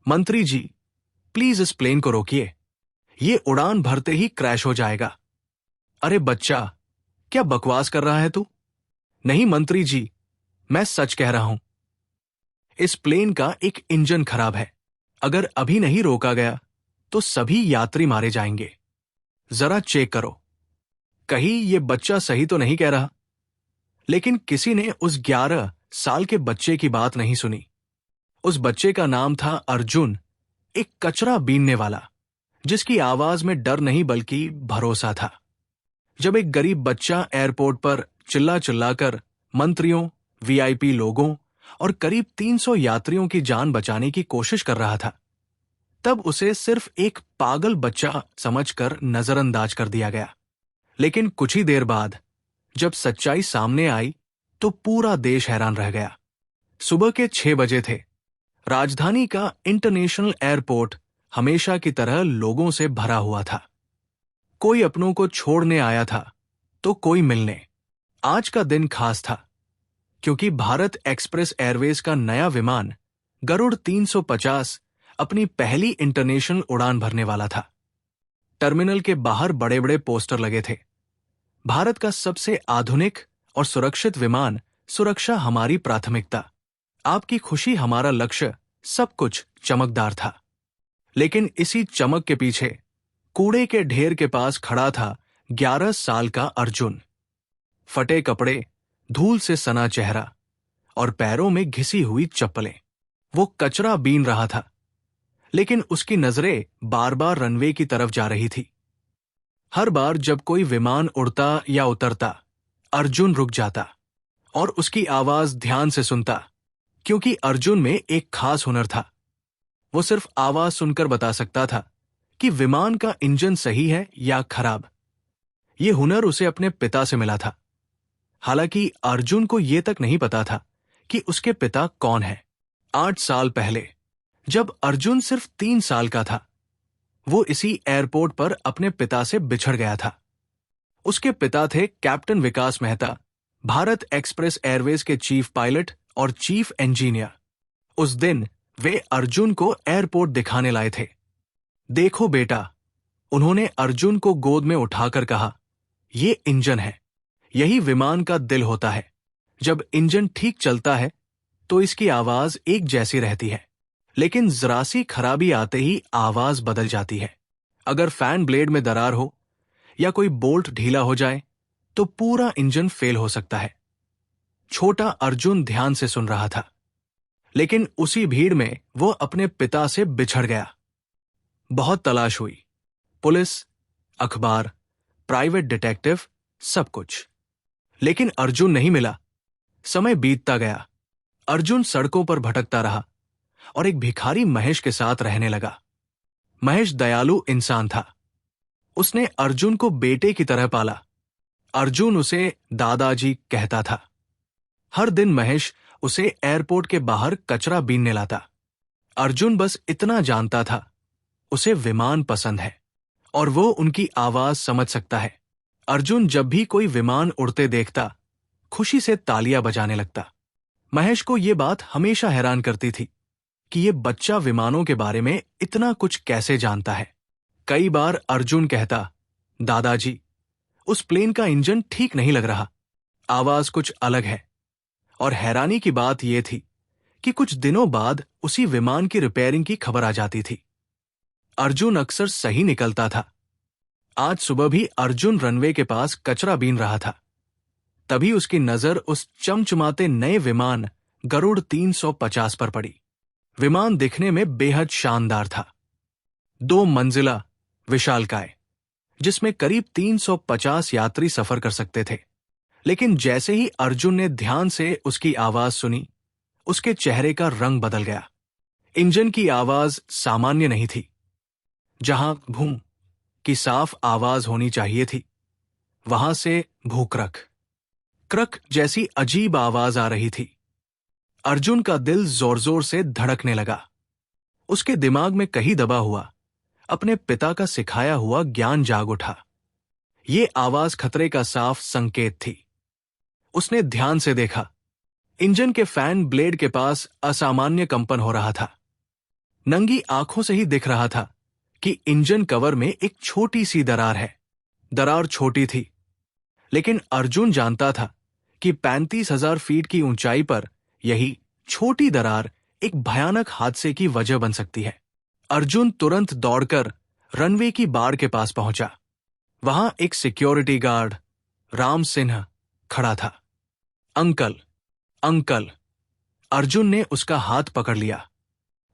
मंत्री जी, प्लीज इस प्लेन को रोकिए, ये उड़ान भरते ही क्रैश हो जाएगा। अरे बच्चा, क्या बकवास कर रहा है तू? नहीं मंत्री जी, मैं सच कह रहा हूं। इस प्लेन का एक इंजन खराब है। अगर अभी नहीं रोका गया तो सभी यात्री मारे जाएंगे। जरा चेक करो। कहीं ये बच्चा सही तो नहीं कह रहा। लेकिन किसी ने उस 11 साल के बच्चे की बात नहीं सुनी। उस बच्चे का नाम था अर्जुन, एक कचरा बीनने वाला, जिसकी आवाज में डर नहीं बल्कि भरोसा था। जब एक गरीब बच्चा एयरपोर्ट पर चिल्ला चिल्लाकर मंत्रियों, वीआईपी लोगों और करीब 300 यात्रियों की जान बचाने की कोशिश कर रहा था, तब उसे सिर्फ एक पागल बच्चा समझकर नजरअंदाज कर दिया गया। लेकिन कुछ ही देर बाद जब सच्चाई सामने आई तो पूरा देश हैरान रह गया। सुबह के 6 बजे थे। राजधानी का इंटरनेशनल एयरपोर्ट हमेशा की तरह लोगों से भरा हुआ था। कोई अपनों को छोड़ने आया था तो कोई मिलने। आज का दिन खास था क्योंकि भारत एक्सप्रेस एयरवेज का नया विमान गरुड़ 350 अपनी पहली इंटरनेशनल उड़ान भरने वाला था। टर्मिनल के बाहर बड़े बड़े पोस्टर लगे थे। भारत का सबसे आधुनिक और सुरक्षित विमान, सुरक्षा हमारी प्राथमिकता, आपकी खुशी हमारा लक्ष्य, सब कुछ चमकदार था। लेकिन इसी चमक के पीछे कूड़े के ढेर के पास खड़ा था 11 साल का अर्जुन। फटे कपड़े, धूल से सना चेहरा और पैरों में घिसी हुई चप्पलें। वो कचरा बीन रहा था, लेकिन उसकी नजरें बार बार रनवे की तरफ जा रही थी। हर बार जब कोई विमान उड़ता या उतरता, अर्जुन रुक जाता और उसकी आवाज ध्यान से सुनता, क्योंकि अर्जुन में एक खास हुनर था। वो सिर्फ आवाज सुनकर बता सकता था कि विमान का इंजन सही है या खराब। ये हुनर उसे अपने पिता से मिला था। हालांकि अर्जुन को यह तक नहीं पता था कि उसके पिता कौन है। 8 साल पहले, जब अर्जुन सिर्फ 3 साल का था, वो इसी एयरपोर्ट पर अपने पिता से बिछड़ गया था। उसके पिता थे कैप्टन विकास मेहता, भारत एक्सप्रेस एयरवेज के चीफ पायलट और चीफ इंजीनियर। उस दिन वे अर्जुन को एयरपोर्ट दिखाने लाए थे। देखो बेटा, उन्होंने अर्जुन को गोद में उठाकर कहा, ये इंजन है, यही विमान का दिल होता है। जब इंजन ठीक चलता है तो इसकी आवाज एक जैसी रहती है, लेकिन जरा सी खराबी आते ही आवाज बदल जाती है। अगर फैन ब्लेड में दरार हो या कोई बोल्ट ढीला हो जाए तो पूरा इंजन फेल हो सकता है। छोटा अर्जुन ध्यान से सुन रहा था, लेकिन उसी भीड़ में वो अपने पिता से बिछड़ गया। बहुत तलाश हुई, पुलिस, अखबार, प्राइवेट डिटेक्टिव, सब कुछ, लेकिन अर्जुन नहीं मिला। समय बीतता गया। अर्जुन सड़कों पर भटकता रहा और एक भिखारी महेश के साथ रहने लगा। महेश दयालु इंसान था। उसने अर्जुन को बेटे की तरह पाला। अर्जुन उसे दादाजी कहता था। हर दिन महेश उसे एयरपोर्ट के बाहर कचरा बीनने लाता। अर्जुन बस इतना जानता था, उसे विमान पसंद है और वो उनकी आवाज समझ सकता है। अर्जुन जब भी कोई विमान उड़ते देखता, खुशी से तालियां बजाने लगता। महेश को ये बात हमेशा हैरान करती थी कि ये बच्चा विमानों के बारे में इतना कुछ कैसे जानता है। कई बार अर्जुन कहता, दादाजी, उस प्लेन का इंजन ठीक नहीं लग रहा, आवाज कुछ अलग है। और हैरानी की बात यह थी कि कुछ दिनों बाद उसी विमान की रिपेयरिंग की खबर आ जाती थी। अर्जुन अक्सर सही निकलता था। आज सुबह भी अर्जुन रनवे के पास कचरा बीन रहा था। तभी उसकी नजर उस चमचमाते नए विमान गरुड़ 350 पर पड़ी। विमान दिखने में बेहद शानदार था। 2 मंजिला, विशालकाय, जिसमें करीब 350 यात्री सफर कर सकते थे। लेकिन जैसे ही अर्जुन ने ध्यान से उसकी आवाज सुनी, उसके चेहरे का रंग बदल गया। इंजन की आवाज सामान्य नहीं थी। जहां भूं की साफ आवाज होनी चाहिए थी, वहां से भूक्रक, क्रक जैसी अजीब आवाज आ रही थी। अर्जुन का दिल जोर जोर से धड़कने लगा। उसके दिमाग में कहीं दबा हुआ अपने पिता का सिखाया हुआ ज्ञान जाग उठा। ये आवाज खतरे का साफ संकेत थी। उसने ध्यान से देखा। इंजन के फैन ब्लेड के पास असामान्य कंपन हो रहा था। नंगी आंखों से ही दिख रहा था कि इंजन कवर में एक छोटी सी दरार है। दरार छोटी थी, लेकिन अर्जुन जानता था कि 35,000 फीट की ऊंचाई पर यही छोटी दरार एक भयानक हादसे की वजह बन सकती है। अर्जुन तुरंत दौड़कर रनवे की बाड़ के पास पहुंचा। वहां एक सिक्योरिटी गार्ड राम सिन्हा खड़ा था। अंकल, अंकल, अर्जुन ने उसका हाथ पकड़ लिया।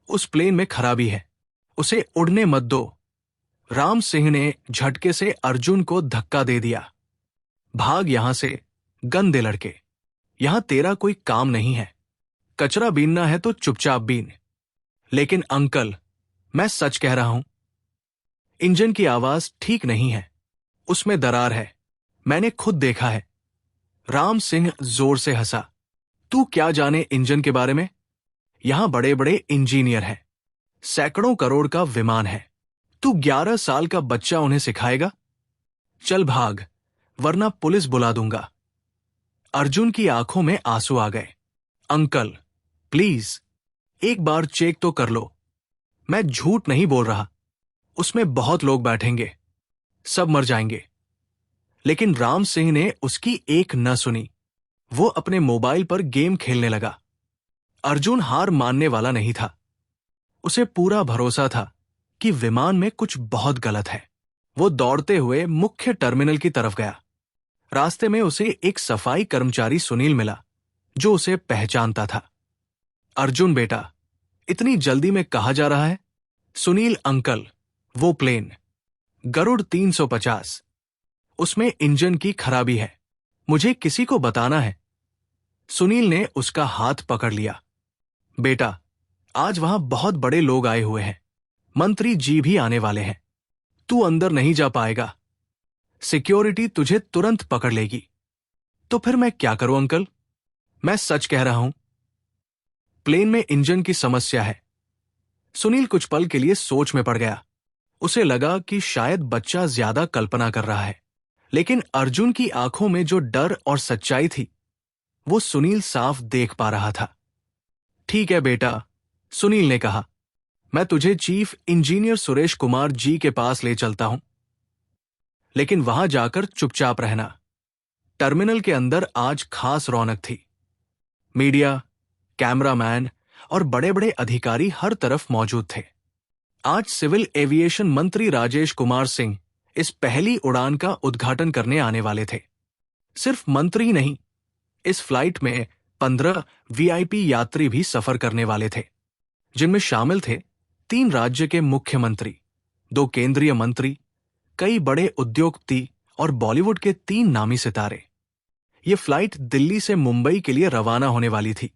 उस प्लेन में खराबी है, उसे उड़ने मत दो। राम सिंह ने झटके से अर्जुन को धक्का दे दिया। भाग यहां से, गंदे लड़के, यहां तेरा कोई काम नहीं है। कचरा बीनना है तो चुपचाप बीन। लेकिन अंकल, मैं सच कह रहा हूं। इंजन की आवाज ठीक नहीं है, उसमें दरार है, मैंने खुद देखा है। राम सिंह जोर से हंसा। तू क्या जाने इंजन के बारे में? यहां बड़े बड़े इंजीनियर हैं, सैकड़ों करोड़ का विमान है। तू 11 साल का बच्चा उन्हें सिखाएगा? चल भाग, वरना पुलिस बुला दूंगा। अर्जुन की आंखों में आंसू आ गए। अंकल, प्लीज एक बार चेक तो कर लो। मैं झूठ नहीं बोल रहा, उसमें बहुत लोग बैठेंगे, सब मर जाएंगे। लेकिन राम सिंह ने उसकी एक न सुनी। वो अपने मोबाइल पर गेम खेलने लगा। अर्जुन हार मानने वाला नहीं था। उसे पूरा भरोसा था कि विमान में कुछ बहुत गलत है। वो दौड़ते हुए मुख्य टर्मिनल की तरफ गया। रास्ते में उसे एक सफाई कर्मचारी सुनील मिला, जो उसे पहचानता था। अर्जुन बेटा, इतनी जल्दी में कहा जा रहा है? सुनील अंकल, वो प्लेन गरुड़ 350, उसमें इंजन की खराबी है, मुझे किसी को बताना है। सुनील ने उसका हाथ पकड़ लिया। बेटा, आज वहां बहुत बड़े लोग आए हुए हैं, मंत्री जी भी आने वाले हैं। तू अंदर नहीं जा पाएगा, सिक्योरिटी तुझे तुरंत पकड़ लेगी। तो फिर मैं क्या करूं अंकल? मैं सच कह रहा हूं, प्लेन में इंजन की समस्या है। सुनील कुछ पल के लिए सोच में पड़ गया। उसे लगा कि शायद बच्चा ज्यादा कल्पना कर रहा है, लेकिन अर्जुन की आंखों में जो डर और सच्चाई थी, वो सुनील साफ देख पा रहा था। ठीक है बेटा, सुनील ने कहा, मैं तुझे चीफ इंजीनियर सुरेश कुमार जी के पास ले चलता हूं। लेकिन वहां जाकर चुपचाप रहना। टर्मिनल के अंदर आज खास रौनक थी। मीडिया, कैमरामैन और बड़े बड़े अधिकारी हर तरफ मौजूद थे। आज सिविल एविएशन मंत्री राजेश कुमार सिंह इस पहली उड़ान का उद्घाटन करने आने वाले थे। सिर्फ मंत्री नहीं, इस फ्लाइट में 15 वीआईपी यात्री भी सफर करने वाले थे, जिनमें शामिल थे 3 राज्य के मुख्यमंत्री, 2 केंद्रीय मंत्री, कई बड़े उद्योगपति और बॉलीवुड के 3 नामी सितारे। ये फ्लाइट दिल्ली से मुंबई के लिए रवाना होने वाली थी।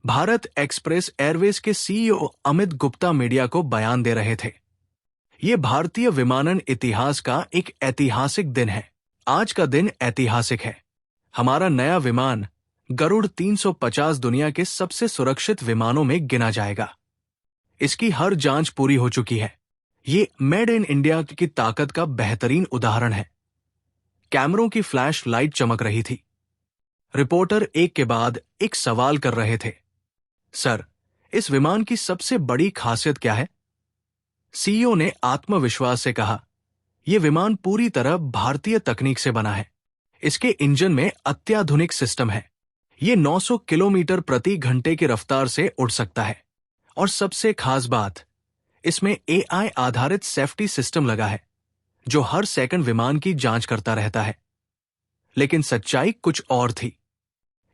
भारत एक्सप्रेस एयरवेज के सीईओ अमित गुप्ता मीडिया को बयान दे रहे थे। ये भारतीय विमानन इतिहास का एक ऐतिहासिक दिन है। आज का दिन ऐतिहासिक है। हमारा नया विमान गरुड़ 350 दुनिया के सबसे सुरक्षित विमानों में गिना जाएगा। इसकी हर जांच पूरी हो चुकी है। ये मेड इन इंडिया की ताकत का बेहतरीन उदाहरण है। कैमरों की फ्लैश लाइट चमक रही थी। रिपोर्टर एक के बाद एक सवाल कर रहे थे। सर, इस विमान की सबसे बड़ी खासियत क्या है? सीईओ ने आत्मविश्वास से कहा, यह विमान पूरी तरह भारतीय तकनीक से बना है। इसके इंजन में अत्याधुनिक सिस्टम है। ये 900 किलोमीटर प्रति घंटे की रफ्तार से उड़ सकता है। और सबसे खास बात, इसमें एआई आधारित सेफ्टी सिस्टम लगा है, जो हर सेकंड विमान की जांच करता रहता है। लेकिन सच्चाई कुछ और थी।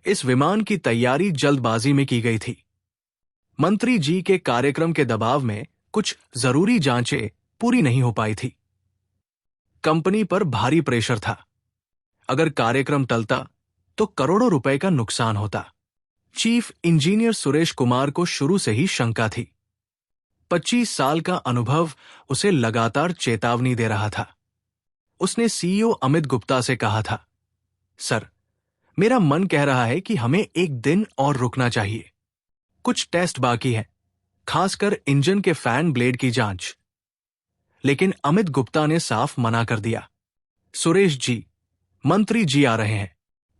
इस विमान की तैयारी जल्दबाजी में की गई थी। मंत्री जी के कार्यक्रम के दबाव में कुछ जरूरी जांचें पूरी नहीं हो पाई थी। कंपनी पर भारी प्रेशर था। अगर कार्यक्रम टलता तो करोड़ों रुपए का नुकसान होता। चीफ इंजीनियर सुरेश कुमार को शुरू से ही शंका थी। 25 साल का अनुभव उसे लगातार चेतावनी दे रहा था। उसने सीईओ अमित गुप्ता से कहा था, सर, मेरा मन कह रहा है कि हमें एक दिन और रुकना चाहिए। कुछ टेस्ट बाकी है, खासकर इंजन के फैन ब्लेड की जांच। लेकिन अमित गुप्ता ने साफ मना कर दिया। सुरेश जी, मंत्री जी आ रहे हैं,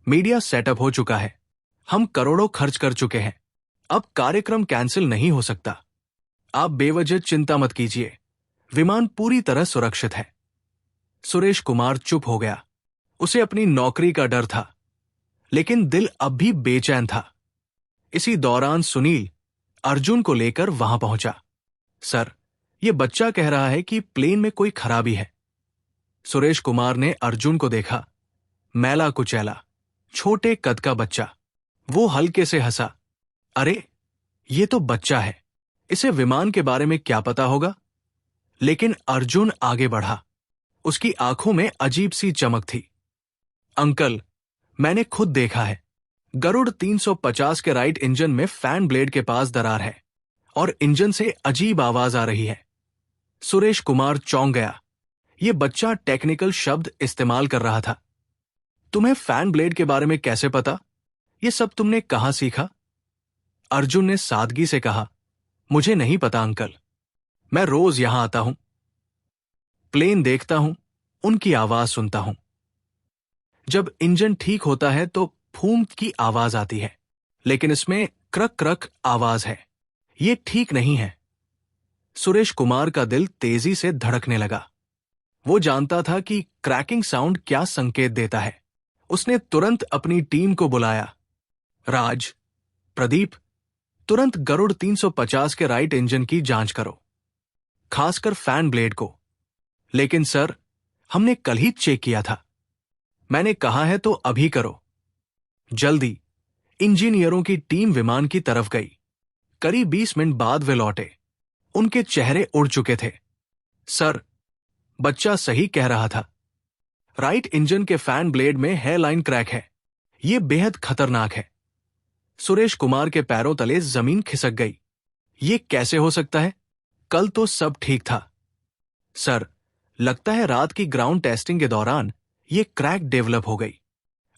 मीडिया सेटअप हो चुका है, हम करोड़ों खर्च कर चुके हैं, अब कार्यक्रम कैंसिल नहीं हो सकता। आप बेवजह चिंता मत कीजिए, विमान पूरी तरह सुरक्षित है। सुरेश कुमार चुप हो गया। उसे अपनी नौकरी का डर था, लेकिन दिल अब भी बेचैन था। इसी दौरान सुनील अर्जुन को लेकर वहां पहुंचा। सर, यह बच्चा कह रहा है कि प्लेन में कोई खराबी है। सुरेश कुमार ने अर्जुन को देखा। मैला कुचैला, छोटे कद का बच्चा। वो हल्के से हंसा। अरे, ये तो बच्चा है, इसे विमान के बारे में क्या पता होगा? लेकिन अर्जुन आगे बढ़ा। उसकी आंखों में अजीब सी चमक थी। अंकल, मैंने खुद देखा है। गरुड़ 350 के राइट इंजन में फैन ब्लेड के पास दरार है और इंजन से अजीब आवाज आ रही है। सुरेश कुमार चौंक गया। यह बच्चा टेक्निकल शब्द इस्तेमाल कर रहा था। तुम्हें फैन ब्लेड के बारे में कैसे पता? यह सब तुमने कहां सीखा? अर्जुन ने सादगी से कहा, मुझे नहीं पता अंकल, मैं रोज यहां आता हूं, प्लेन देखता हूं, उनकी आवाज सुनता हूं। जब इंजन ठीक होता है तो फूंक की आवाज आती है, लेकिन इसमें क्रक क्रक आवाज है। ये ठीक नहीं है। सुरेश कुमार का दिल तेजी से धड़कने लगा। वो जानता था कि क्रैकिंग साउंड क्या संकेत देता है। उसने तुरंत अपनी टीम को बुलाया। राज, प्रदीप, तुरंत गरुड़ 350 के राइट इंजन की जांच करो, खासकर फैन ब्लेड को। लेकिन सर, हमने कल ही चेक किया था। मैंने कहा है तो अभी करो। जल्दी। इंजीनियरों की टीम विमान की तरफ गई। करीब 20 मिनट बाद वे लौटे। उनके चेहरे उड़ चुके थे। सर, बच्चा सही कह रहा था। राइट इंजन के फैन ब्लेड में हेयरलाइन क्रैक है। यह बेहद खतरनाक है। सुरेश कुमार के पैरों तले जमीन खिसक गई। ये कैसे हो सकता है? कल तो सब ठीक था। सर, लगता है रात की ग्राउंड टेस्टिंग के दौरान ये क्रैक डेवलप हो गई।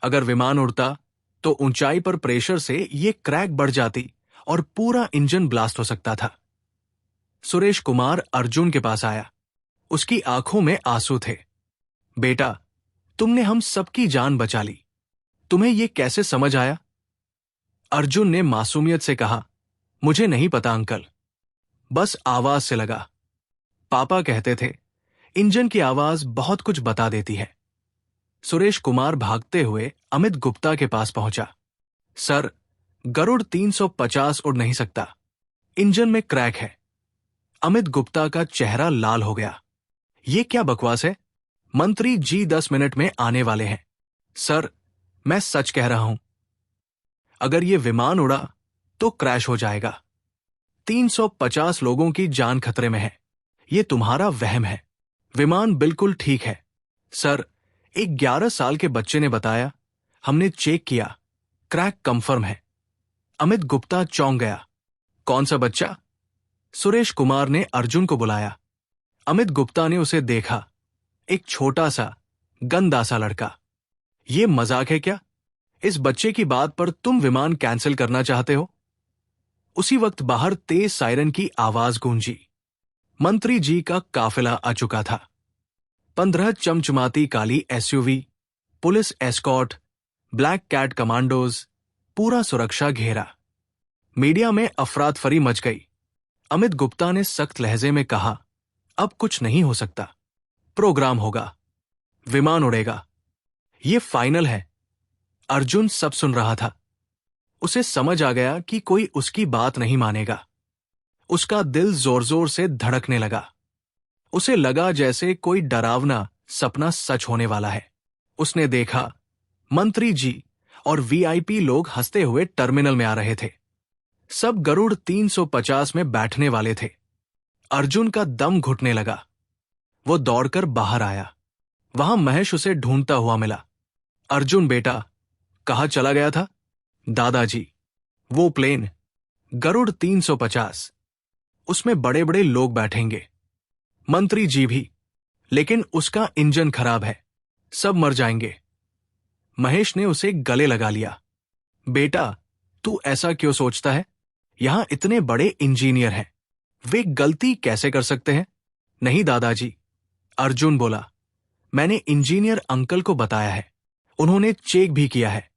अगर विमान उड़ता तो ऊंचाई पर प्रेशर से ये क्रैक बढ़ जाती और पूरा इंजन ब्लास्ट हो सकता था। सुरेश कुमार अर्जुन के पास आया। उसकी आंखों में आंसू थे। बेटा, तुमने हम सबकी जान बचा ली। तुम्हें यह कैसे समझ आया? अर्जुन ने मासूमियत से कहा, मुझे नहीं पता अंकल, बस आवाज से लगा। पापा कहते थे इंजन की आवाज बहुत कुछ बता देती है। सुरेश कुमार भागते हुए अमित गुप्ता के पास पहुंचा। सर, गरुड़ 350 उड़ नहीं सकता, इंजन में क्रैक है। अमित गुप्ता का चेहरा लाल हो गया। ये क्या बकवास है? मंत्री जी 10 मिनट में आने वाले हैं। सर, मैं सच कह रहा हूं। अगर ये विमान उड़ा तो क्रैश हो जाएगा। 350 लोगों की जान खतरे में है। ये तुम्हारा वहम है। विमान बिल्कुल ठीक है। सर, एक 11 साल के बच्चे ने बताया, हमने चेक किया, क्रैक कंफर्म है। अमित गुप्ता चौंक गया। कौन सा बच्चा? सुरेश कुमार ने अर्जुन को बुलाया। अमित गुप्ता ने उसे देखा। एक छोटा सा गंदा सा लड़का। ये मजाक है क्या? इस बच्चे की बात पर तुम विमान कैंसिल करना चाहते हो? उसी वक्त बाहर तेज सायरन की आवाज गूंजी। मंत्री जी का काफिला आ चुका था। 15 चमचमाती काली SUV, police escort, black cat commandos, पूरा सुरक्षा घेरा। मीडिया में अफरातफरी मच गई। अमित गुप्ता ने सख्त लहजे में कहा, अब कुछ नहीं हो सकता। प्रोग्राम होगा, विमान उड़ेगा, ये फाइनल है। अर्जुन सब सुन रहा था। उसे समझ आ गया कि कोई उसकी बात नहीं मानेगा। उसका दिल जोर जोर से धड़कने लगा। उसे लगा जैसे कोई डरावना सपना सच होने वाला है। उसने देखा, मंत्री जी और वीआईपी लोग हंसते हुए टर्मिनल में आ रहे थे। सब गरुड़ 350 में बैठने वाले थे। अर्जुन का दम घुटने लगा। वो दौड़कर बाहर आया। वहां महेश उसे ढूंढता हुआ मिला। अर्जुन बेटा, कहाँ चला गया था? दादाजी, वो प्लेन गरुड़ 350, उसमें बड़े बड़े लोग बैठेंगे, मंत्री जी भी, लेकिन उसका इंजन खराब है, सब मर जाएंगे। महेश ने उसे गले लगा लिया। बेटा, तू ऐसा क्यों सोचता है? यहां इतने बड़े इंजीनियर हैं, वे गलती कैसे कर सकते हैं? नहीं दादाजी, अर्जुन बोला, मैंने इंजीनियर अंकल को बताया है, उन्होंने चेक भी किया है।